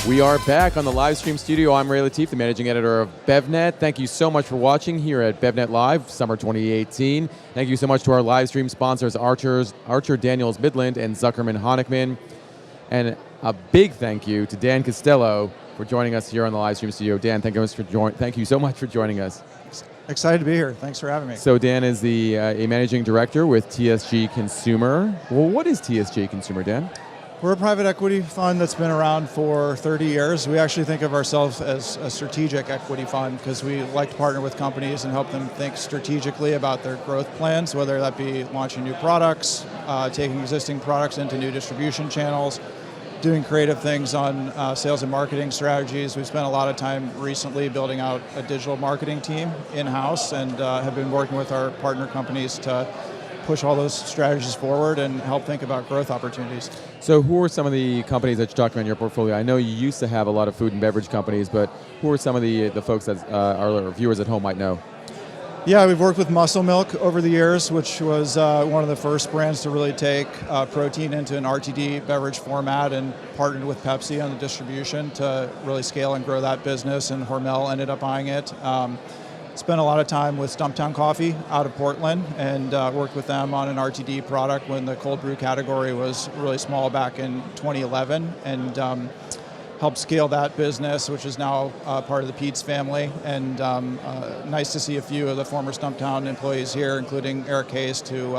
We are back on the Livestream studio. I'm Ray Latif, the managing editor of BevNet. Thank you so much for watching here at BevNet Live, summer 2018. Thank you so much to our Livestream sponsors, Archer Daniels Midland and Zuckerman Honickman. And a big thank you to Dan Costello for joining us here on the Livestream studio. Dan, thank you so much for joining us. Excited to be here. Thanks for having me. So Dan is the a managing director with TSG Consumer. Well, what is TSG Consumer, Dan? We're a private equity fund that's been around for 30 years. We actually think of ourselves as a strategic equity fund because we like to partner with companies and help them think strategically about their growth plans, whether that be launching new products, taking existing products into new distribution channels, doing creative things on sales and marketing strategies. We've spent a lot of time recently building out a digital marketing team in-house and have been working with our partner companies to push all those strategies forward and help think about growth opportunities. So who are some of the companies that you're talking about in your portfolio? I know you used to have a lot of food and beverage companies, but who are some of the folks that our viewers at home might know? Yeah, we've worked with Muscle Milk over the years, which was one of the first brands to really take protein into an RTD beverage format and partnered with Pepsi on the distribution to really scale and grow that business, and Hormel ended up buying it. Spent a lot of time with Stumptown Coffee out of Portland and worked with them on an RTD product when the cold brew category was really small back in 2011 and helped scale that business, which is now part of the Pete's family. And nice to see a few of the former Stumptown employees here, including Eric Hayes, who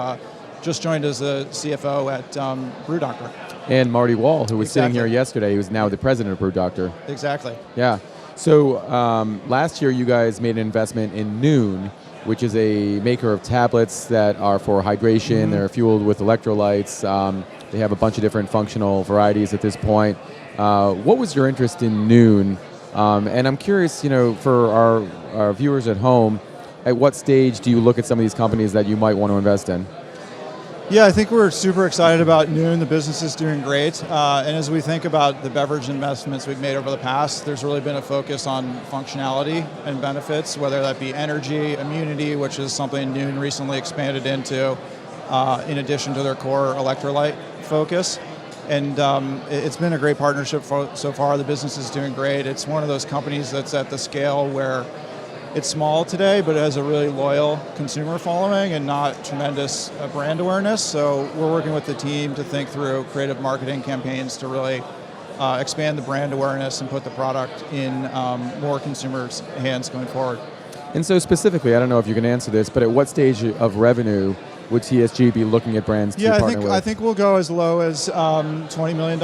just joined as the CFO at Brew Doctor. And Marty Wall, who was sitting here yesterday, who's now the president of Brew Doctor. Exactly. Yeah. So last year you guys made an investment in Noon, which is a maker of tablets that are for hydration. Mm-hmm. They're fueled with electrolytes. They have a bunch of different functional varieties at this point. What was your interest in Noon? And I'm curious, for our viewers at home, at what stage do you look at some of these companies that you might want to invest in? Yeah, I think we're super excited about Noon. The business is doing great. And as we think about the beverage investments we've made over the past, there's really been a focus on functionality and benefits, whether that be energy, immunity, which is something Noon recently expanded into, in addition to their core electrolyte focus. And it's been a great partnership so far. The business is doing great. It's one of those companies that's at the scale where it's small today, but it has a really loyal consumer following and not tremendous brand awareness. So we're working with the team to think through creative marketing campaigns to really expand the brand awareness and put the product in more consumers' hands going forward. And so specifically, I don't know if you can answer this, but at what stage of revenue would TSG be looking at brands to partner with? I think we'll go as low as $20 million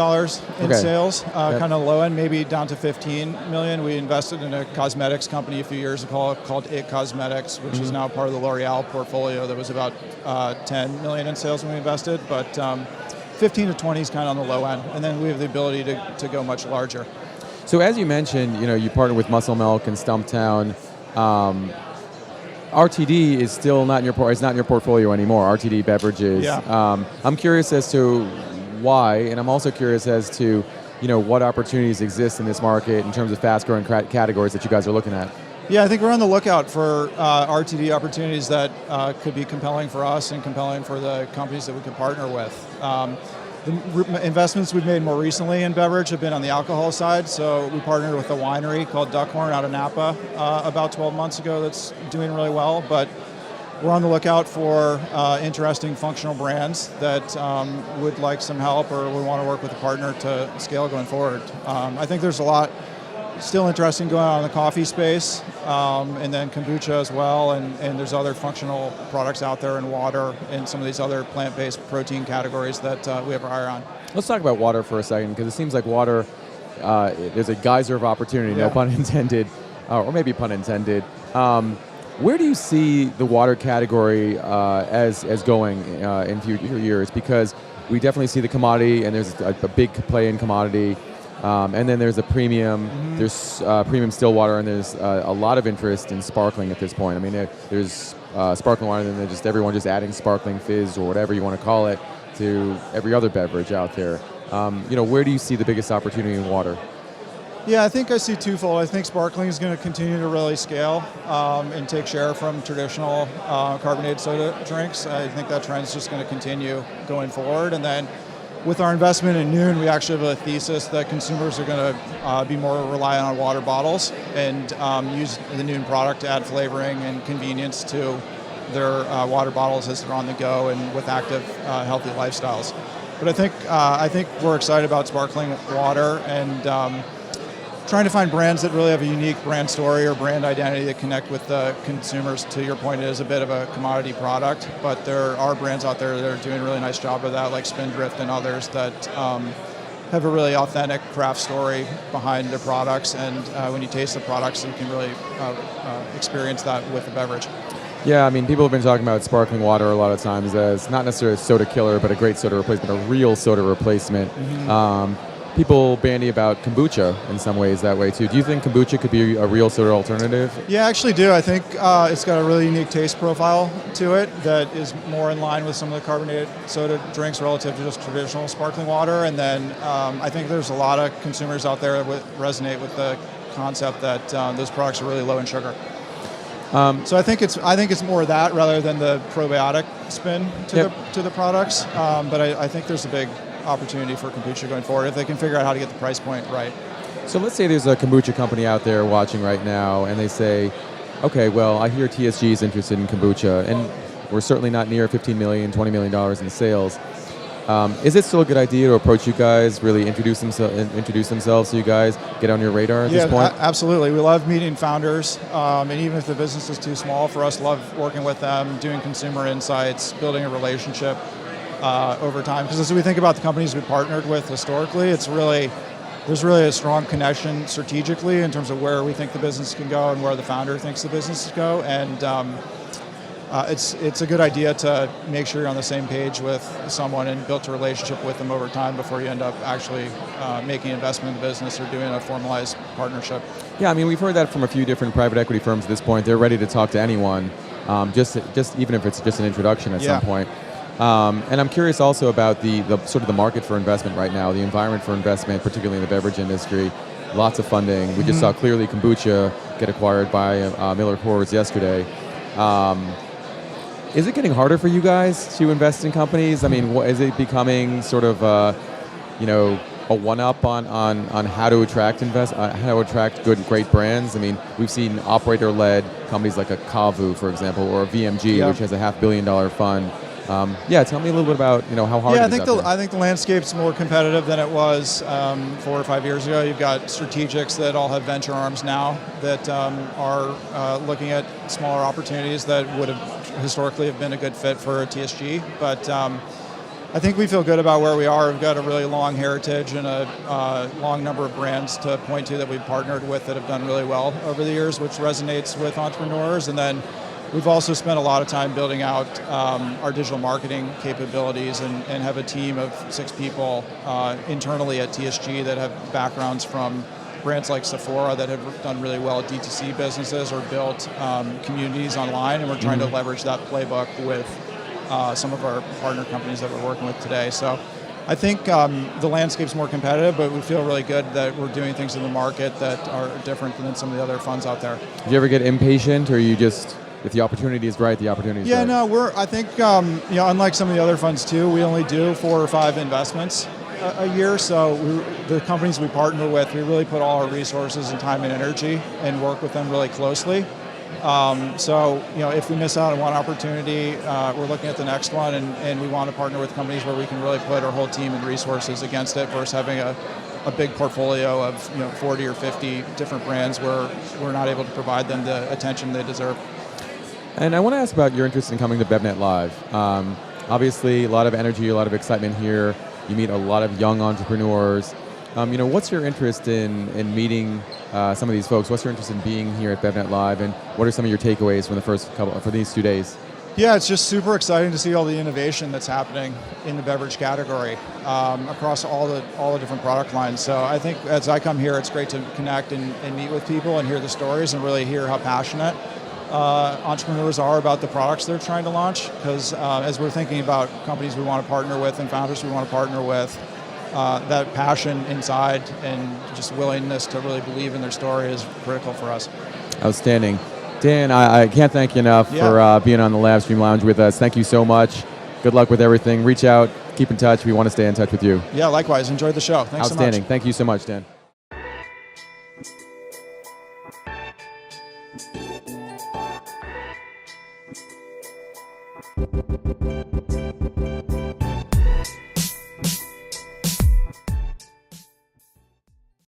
in sales, kind of low end, maybe down to $15 million. We invested in a cosmetics company a few years ago called It Cosmetics, which is now part of the L'Oreal portfolio. That was about $10 million in sales when we invested, but 15 to 20 is kind of on the low end. And then we have the ability to go much larger. So as you mentioned, you partnered with Muscle Milk and Stumptown. RTD is still not in your portfolio anymore. RTD beverages. Yeah. I'm curious as to why, and I'm also curious as to what opportunities exist in this market in terms of fast-growing categories that you guys are looking at. Yeah, I think we're on the lookout for RTD opportunities that could be compelling for us and compelling for the companies that we could partner with. The investments we've made more recently in beverage have been on the alcohol side. So we partnered with a winery called Duckhorn out of Napa about 12 months ago that's doing really well. But we're on the lookout for interesting functional brands that would like some help or would want to work with a partner to scale going forward. I think there's a lot still interesting going on in the coffee space, and then kombucha as well, and there's other functional products out there in water and some of these other plant-based protein categories that we have our eye on. Let's talk about water for a second, because it seems like water, there's a geyser of opportunity, no pun intended, or maybe pun intended. Where do you see the water category as going in future years? Because we definitely see the commodity, and there's a big play in commodity. And then there's a premium, there's premium still water, and there's a lot of interest in sparkling at this point. I mean, there's sparkling water, and then everyone just adding sparkling fizz or whatever you want to call it to every other beverage out there. Where do you see the biggest opportunity in water? Yeah, I think I see twofold. I think sparkling is going to continue to really scale and take share from traditional carbonated soda drinks. I think that trend is just going to continue going forward. And then with our investment in Noon, we actually have a thesis that consumers are going to be more reliant on water bottles and use the Noon product to add flavoring and convenience to their water bottles as they're on the go and with active, healthy lifestyles. But I think we're excited about sparkling water and trying to find brands that really have a unique brand story or brand identity that connect with the consumers. To your point, it is a bit of a commodity product, but there are brands out there that are doing a really nice job of that, like Spindrift and others that have a really authentic craft story behind their products. And when you taste the products, you can really experience that with the beverage. Yeah, I mean, people have been talking about sparkling water a lot of times as not necessarily a soda killer, but a great soda replacement, a real soda replacement. Mm-hmm. People bandy about kombucha in some ways that way too. Do you think kombucha could be a real soda alternative? Yeah, I actually do. I think it's got a really unique taste profile to it that is more in line with some of the carbonated soda drinks relative to just traditional sparkling water. And then I think there's a lot of consumers out there that resonate with the concept that those products are really low in sugar. So I think it's more of that rather than the probiotic spin to the products. But I think there's a big opportunity for kombucha going forward if they can figure out how to get the price point right. So let's say there's a kombucha company out there watching right now and they say, okay, well, I hear TSG is interested in kombucha and we're certainly not near $15 million, $20 million in sales. Is it still a good idea to approach you guys, really introduce themselves to you guys, get on your radar at this point? Absolutely. We love meeting founders, and even if the business is too small for us, love working with them, doing consumer insights, building a relationship over time. Because as we think about the companies we've partnered with historically, there's really a strong connection strategically in terms of where we think the business can go and where the founder thinks the business can go. And it's a good idea to make sure you're on the same page with someone and build a relationship with them over time before you end up actually making an investment in the business or doing a formalized partnership. Yeah, I mean, we've heard that from a few different private equity firms at this point. They're ready to talk to anyone, just even if it's just an introduction at some point. And I'm curious also about the sort of the market for investment right now, the environment for investment, particularly in the beverage industry. Lots of funding. We just saw clearly kombucha get acquired by Miller Coors yesterday. Is it getting harder for you guys to invest in companies? I mean, is it becoming sort of a one-up on how to attract great brands? I mean, we've seen operator-led companies like a Kavu, for example, or a VMG, which has a $500 million fund. Tell me a little bit about how hard it is out there. I think the landscape's more competitive than it was 4 or 5 years ago. You've got strategics that all have venture arms now that are looking at smaller opportunities that would have historically have been a good fit for a TSG. But I think we feel good about where we are. We've got a really long heritage and a long number of brands to point to that we've partnered with that have done really well over the years, which resonates with entrepreneurs. And then we've also spent a lot of time building out our digital marketing capabilities and have a team of 6 people internally at TSG that have backgrounds from brands like Sephora that have done really well at D2C businesses or built communities online, and we're trying to leverage that playbook with some of our partner companies that we're working with today. So I think the landscape's more competitive, but we feel really good that we're doing things in the market that are different than some of the other funds out there. Do you ever get impatient, or you just, if the opportunity is right, the opportunity is right? I think unlike some of the other funds too, we only do 4 or 5 investments a year. So the companies we partner with, we really put all our resources and time and energy and work with them really closely. If we miss out on one opportunity, we're looking at the next one, and we want to partner with companies where we can really put our whole team and resources against it versus having a big portfolio of 40 or 50 different brands where we're not able to provide them the attention they deserve. And I want to ask about your interest in coming to BevNet Live. Obviously, a lot of energy, a lot of excitement here. You meet a lot of young entrepreneurs. What's your interest in meeting some of these folks? What's your interest in being here at BevNet Live, and what are some of your takeaways from for these 2 days? Yeah, it's just super exciting to see all the innovation that's happening in the beverage category across all the different product lines. So I think as I come here, it's great to connect and meet with people and hear the stories and really hear how passionate entrepreneurs are about the products they're trying to launch. Because as we're thinking about companies we want to partner with and founders we want to partner with, that passion inside and just willingness to really believe in their story is critical for us. Outstanding. Dan, I can't thank you enough for being on the Livestream Lounge with us. Thank you so much. Good luck with everything. Reach out keep in touch. We want to stay in touch with you. Yeah, likewise. Enjoyed the show. Thanks so much. Outstanding. Thank you so much, Dan.